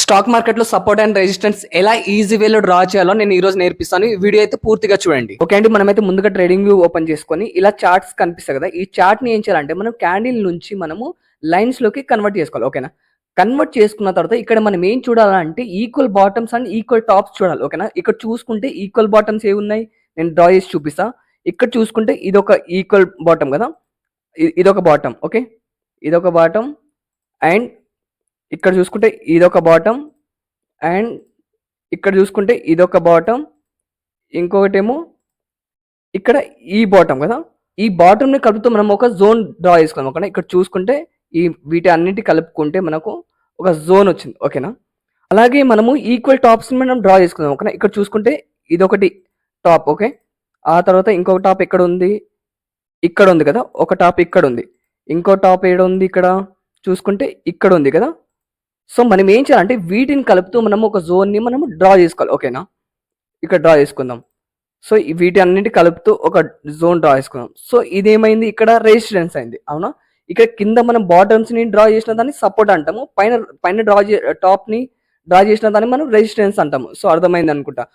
Stock market లో support and resistance ఎలా easy వేలో డ్రా చేయాలో నేను ఈ రోజు నేర్పిస్తాను. ఈ వీడియో అయితే పూర్తిగా చూడండి. ఓకే అండి, మనమైతే ముందుగా ట్రేడింగ్ వ్యూ ఓపెన్ చేసుకొని ఇలా చార్ట్స్ కనిపిస్తాయి కదా, ఈ చార్ట్ ని ఏం చేయాలంటే మనం క్యాండిల్ నుంచి మనము లైన్స్ లోకి కన్వర్ట్ చేసుకోవాలి. ఓకేనా, కన్వర్ట్ చేసుకున్న తర్వాత ఇక్కడ మనం ఏం చూడాలంటే equal bottoms and equal tops చూడాలి. ఓకేనా, ఇక్కడ చూసుకుంటే ఈక్వల్ బాటమ్స్ ఏ ఉన్నాయి నేను డ్రా చేసి చూపిస్తా. ఇక్కడ చూసుకుంటే ఇదొక ఈక్వల్ బాటమ్ కదా, ఇదొక బాటమ్. ఓకే, ఇదొక బాటమ్ అండ్ ఇక్కడ చూసుకుంటే ఇదొక బాటమ్ అండ్ ఇక్కడ చూసుకుంటే ఇదొక బాటమ్, ఇంకొకటేమో ఇక్కడ ఈ బాటమ్ కదా, ఈ బాటమ్ని కలుపుతూ మనం ఒక జోన్ డ్రా చేసుకున్నాం. ఓకేనా, ఇక్కడ చూసుకుంటే ఈ వీటి అన్నిటి కలుపుకుంటే మనకు ఒక జోన్ వచ్చింది. ఓకేనా, అలాగే మనము ఈక్వల్ టాప్స్ని మనం డ్రా చేసుకుందాం. ఓకేనా, ఇక్కడ చూసుకుంటే ఇదొకటి టాప్. ఓకే, ఆ తర్వాత ఇంకొక టాప్ ఎక్కడ ఉంది, ఇక్కడ ఉంది కదా, ఒక టాప్ ఇక్కడ ఉంది, ఇంకో టాప్ ఏడ ఉంది, ఇక్కడ చూసుకుంటే ఇక్కడ ఉంది కదా. సో మనం ఏం చేయాలంటే వీటిని కలుపుతూ మనం ఒక జోన్ని మనం డ్రా చేసుకోవాలి. ఓకేనా, ఇక్కడ డ్రా చేసుకుందాం. సో వీటి అన్నిటి కలుపుతూ ఒక జోన్ డ్రా చేసుకుందాం. సో ఇదేమైంది, ఇక్కడ రెసిస్టెన్స్ అయింది. అవునా, ఇక్కడ కింద మనం బాటమ్స్ని డ్రా చేసిన దాన్ని సపోర్ట్ అంటాము, పైన పైన టాప్ని డ్రా చేసిన దాన్ని మనం రెసిస్టెన్స్ అంటాము. సో అర్థమైంది అనుకుంటా.